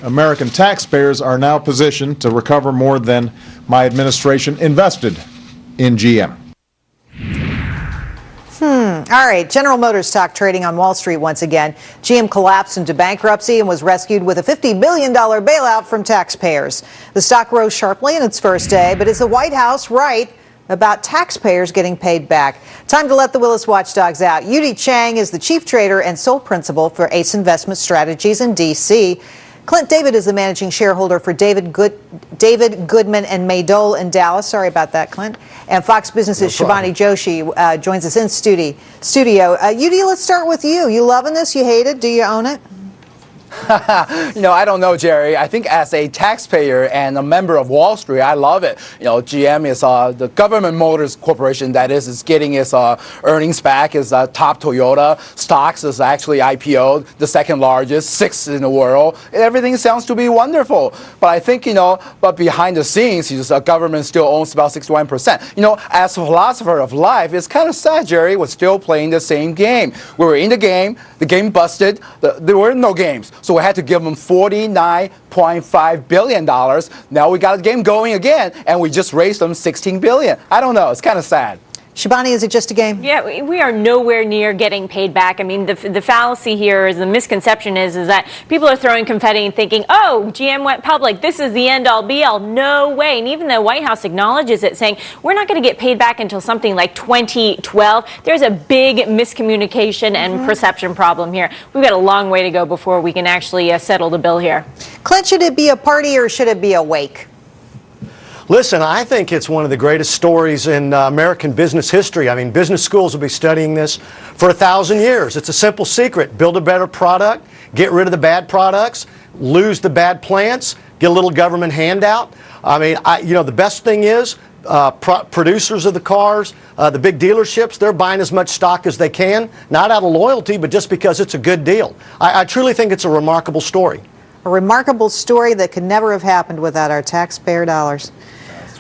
American taxpayers are now positioned to recover more than my administration invested in GM. All right, General Motors stock trading on Wall Street once again. GM collapsed into bankruptcy and was rescued with a $50 billion bailout from taxpayers. The stock rose sharply in its first day, but is the White House right about taxpayers getting paid back? Time to let the Willis watchdogs out. Yu-Dee Chang is the chief trader and sole principal for Ace Investment Strategies in D.C. Clint David is the managing shareholder for David Goodman and Maydole in Dallas. Sorry about that, Clint. And Fox Business's Shivani Joshi joins us in studio. Yu-Dee, let's start with you. You loving this? You hate it? Do you own it? I don't know, Jerry. I think as a taxpayer and a member of Wall Street, I love it. GM is the government motors corporation that is getting its earnings back. Is top Toyota. Stocks is actually IPO'd, the second largest, sixth in the world. Everything sounds to be wonderful. But I think, but behind the scenes, the government still owns about 61%. As a philosopher of life, it's kind of sad, Jerry, we're still playing the same game. We were in the game busted, there were no games. So we had to give them $49.5 billion. Now we got the game going again, and we just raised them $16 billion. I don't know. It's kind of sad. Shivani, is it just a game? Yeah, we are nowhere near getting paid back. I mean, the fallacy here is, the misconception is that people are throwing confetti and thinking, oh, GM went public, this is the end all be all. No way. And even the White House acknowledges it, saying we're not going to get paid back until something like 2012. There's a big miscommunication and perception problem here. We've got a long way to go before we can actually settle the bill here. Clint, should it be a party or should it be a wake? Listen, I think it's one of the greatest stories in American business history. I mean, business schools will be studying this for 1,000 years. It's a simple secret. Build a better product, get rid of the bad products, lose the bad plants, get a little government handout. I mean, the best thing is producers of the cars, the big dealerships, they're buying as much stock as they can, not out of loyalty, but just because it's a good deal. I truly think it's a remarkable story. A remarkable story that could never have happened without our taxpayer dollars.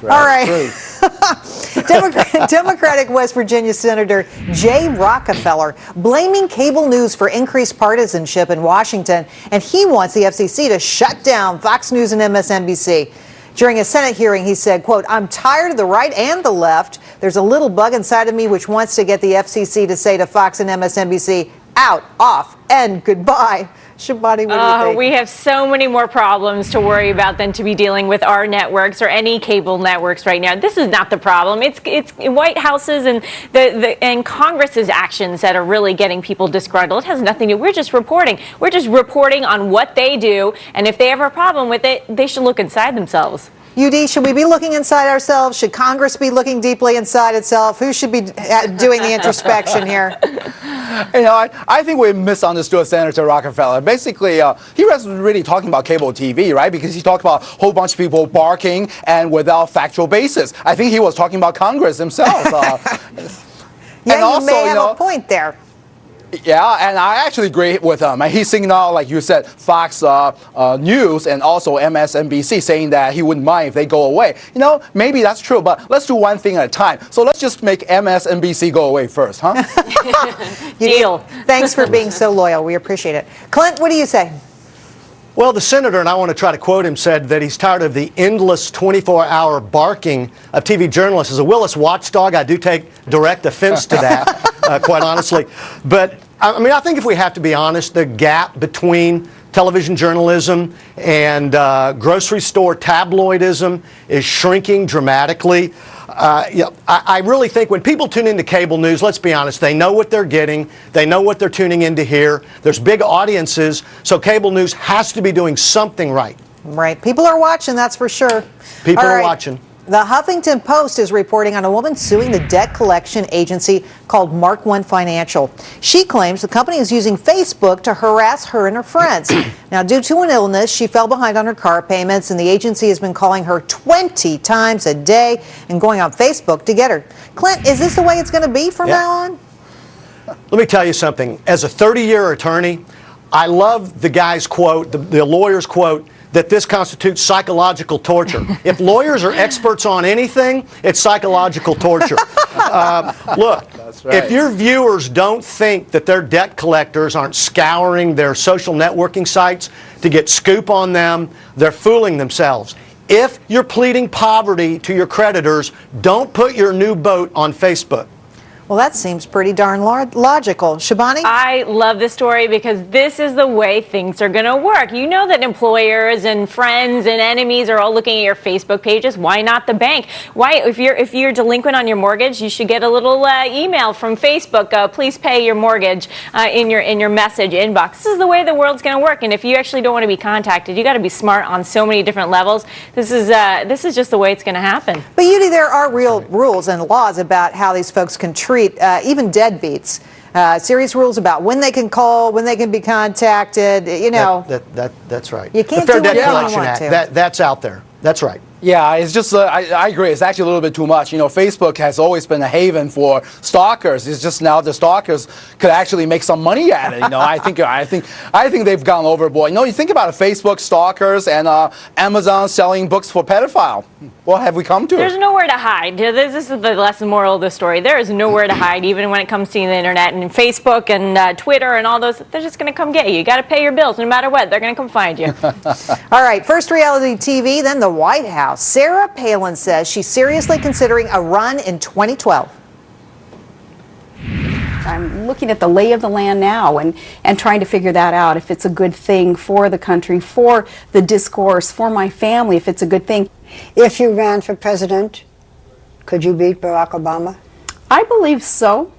All right. Democratic West Virginia Senator Jay Rockefeller blaming cable news for increased partisanship in Washington, and he wants the FCC to shut down Fox News and MSNBC. During a Senate hearing, he said, quote, "I'm tired of the right and the left. There's a little bug inside of me which wants to get the FCC to say to Fox and MSNBC, out, off, and goodbye." Shivani, what do you think? We have so many more problems to worry about than to be dealing with our networks or any cable networks right now. This is not the problem. It's White House's and Congress's actions that are really getting people disgruntled. It has nothing to do. We're just reporting. We're just reporting on what they do, and if they have a problem with it, they should look inside themselves. Yu-Dee, should we be looking inside ourselves? Should Congress be looking deeply inside itself? Who should be doing the introspection here? I think we misunderstood Senator Rockefeller. Basically, he wasn't really talking about cable TV, right? Because he talked about a whole bunch of people barking and without factual basis. I think he was talking about Congress himself. Yeah, and also, you may have a point there. Yeah, and I actually agree with him. He's saying now, like you said, Fox News and also MSNBC saying that he wouldn't mind if they go away. Maybe that's true, but let's do one thing at a time. So let's just make MSNBC go away first, huh? Deal. Thanks for being so loyal. We appreciate it. Clint, what do you say? Well, the senator, and I want to try to quote him, said that he's tired of the endless 24-hour barking of TV journalists. As a Willits watchdog, I do take direct offense to that, quite honestly. But, I think if we have to be honest, the gap between television journalism and grocery store tabloidism is shrinking dramatically. I really think when people tune into cable news, let's be honest, they know what they're getting. They know what they're tuning in to hear. There's big audiences, so cable news has to be doing something right. Right. People are watching, that's for sure. People are watching. The Huffington Post is reporting on a woman suing the debt collection agency called Mark One Financial. She claims the company is using Facebook to harass her and her friends. Now, due to an illness, she fell behind on her car payments, and the agency has been calling her 20 times a day and going on Facebook to get her. Clint, is this the way it's going to be from now on? Let me tell you something. As a 30-year attorney, I love the guy's quote, the lawyer's quote, that this constitutes psychological torture. If lawyers are experts on anything, it's psychological torture. Look, right. if your viewers don't think that their debt collectors aren't scouring their social networking sites to get scoop on them, they're fooling themselves. If you're pleading poverty to your creditors, don't put your new boat on Facebook. Well, that seems pretty darn logical. Shabani? I love this story because this is the way things are going to work. You know that employers and friends and enemies are all looking at your Facebook pages. Why not the bank? Why, if you're delinquent on your mortgage, you should get a little email from Facebook. Please pay your mortgage in your message inbox. This is the way the world's going to work. And if you actually don't want to be contacted, you got to be smart on so many different levels. This is just the way it's going to happen. But Yu-Dee, there are real rules and laws about how these folks can treat even deadbeats. Serious rules about when they can call, when they can be contacted. You know, that's right. You can't the Fair do Debt whatever you Collection want Act. to. That's out there. That's right. Yeah, it's just, I agree. It's actually a little bit too much. You know, Facebook has always been a haven for stalkers. It's just now the stalkers could actually make some money at it. You know, I think they've gone overboard. You know, you think about it, Facebook stalkers and Amazon selling books for pedophile. What have we come to? There's nowhere to hide. This is the lesson moral of the story. There is nowhere to hide, even when it comes to the internet and Facebook and Twitter and all those. They're just going to come get you. You got to pay your bills no matter what. They're going to come find you. All right, first reality TV, then the White House. Sarah Palin says she's seriously considering a run in 2012. I'm looking at the lay of the land now and trying to figure that out, if it's a good thing for the country, for the discourse, for my family, if it's a good thing. If you ran for president, could you beat Barack Obama? I believe so.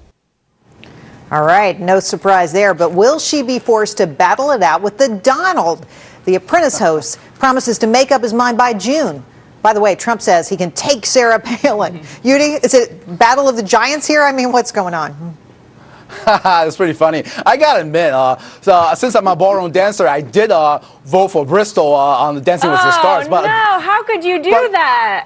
All right, no surprise there, but will she be forced to battle it out with the Donald? The Apprentice host promises to make up his mind by June. By the way, Trump says he can take Sarah Palin. Yu-Dee, is it Battle of the Giants here? I mean, what's going on? It's pretty funny. I gotta admit, since I'm a ballroom dancer, I did vote for Bristol on the Dancing with the Stars. But no, how could you do that?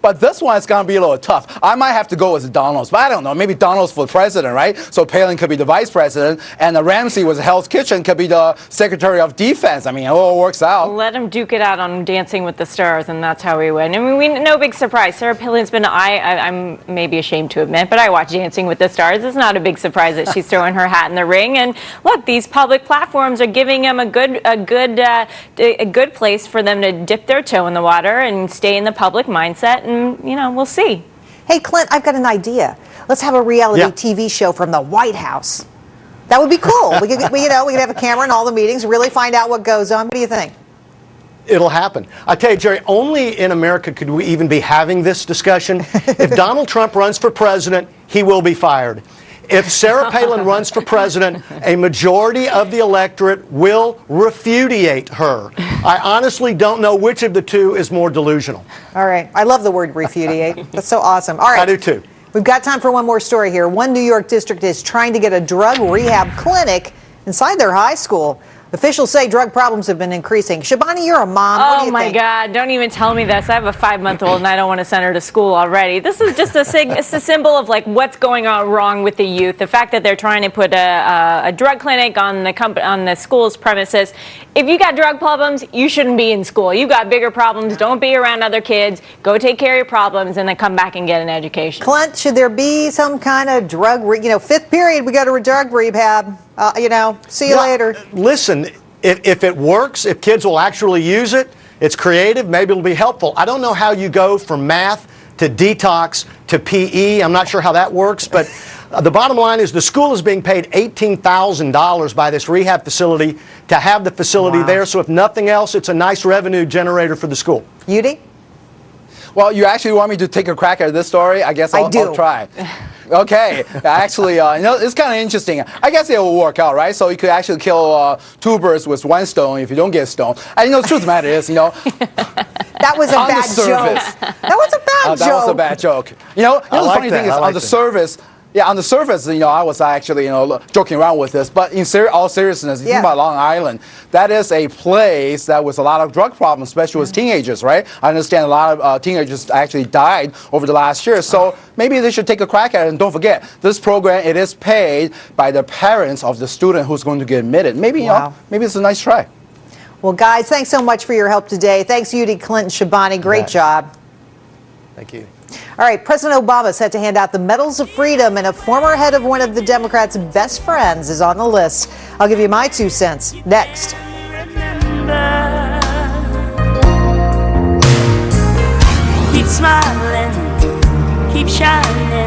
But this one is gonna be a little tough. I might have to go with Donald's, but I don't know. Maybe Donald's for president, right? So Palin could be the vice president, and Ramsey with Hell's Kitchen could be the Secretary of Defense. I mean, it all works out. Let him duke it out on Dancing with the Stars, and that's how we win. I mean, no big surprise. Sarah Palin's been, I'm maybe ashamed to admit, but I watch Dancing with the Stars. It's not a big surprise that she's throwing her hat in the ring. And look, these public platforms are giving them a good place for them to dip their toe in the water and stay in the public mindset. And we'll see. Hey, Clint, I've got an idea. Let's have a reality TV show from the White House. That would be cool. We could have a camera in all the meetings, really find out what goes on. What do you think? It'll happen. I tell you, Jerry, only in America could we even be having this discussion. If Donald Trump runs for president, he will be fired. If Sarah Palin runs for president, a majority of the electorate will repudiate her. I honestly don't know which of the two is more delusional. All right. I love the word repudiate. That's so awesome. All right. I do too. We've got time for one more story here. One New York district is trying to get a drug rehab clinic inside their high school. Officials say drug problems have been increasing. Shabani, you're a mom. What do you think? Oh, my God. Don't even tell me this. I have a 5-month-old, and I don't want to send her to school already. This is just it's a symbol of, like, what's going on wrong with the youth. The fact that they're trying to put a drug clinic on the school's premises. If you got drug problems, you shouldn't be in school. You got bigger problems. Don't be around other kids. Go take care of your problems, and then come back and get an education. Clint, should there be some kind of drug, fifth period, we got a drug rehab. See you later. Listen, if it works, if kids will actually use it, it's creative, maybe it'll be helpful. I don't know how you go from math to detox to PE. I'm not sure how that works, but the bottom line is the school is being paid $18,000 by this rehab facility to have the facility there. So if nothing else, it's a nice revenue generator for the school. Yu-Dee? Well, you actually want me to take a crack at this story? I guess I'll try. Okay, actually, it's kind of interesting. I guess it will work out, right? So you could actually kill 2 birds with 1 stone if you don't get stoned. And the truth of the matter is, that was a bad joke. That was a bad joke. That was a bad joke. The funny thing is, on the surface. Yeah, on the surface, I was actually, joking around with this. But in all seriousness, you think about Long Island, that is a place that was a lot of drug problems, especially with teenagers, right? I understand a lot of teenagers actually died over the last year. So maybe they should take a crack at it. And don't forget, this program, it is paid by the parents of the student who's going to get admitted. Maybe, maybe it's a nice try. Well, guys, thanks so much for your help today. Thanks, Yu-Dee, Clinton, Shabani. Great job. Thank you. All right, President Obama set to hand out the Medals of Freedom, and a former head of one of the Democrats' best friends is on the list. I'll give you my 2 cents next. Keep smiling, keep shining.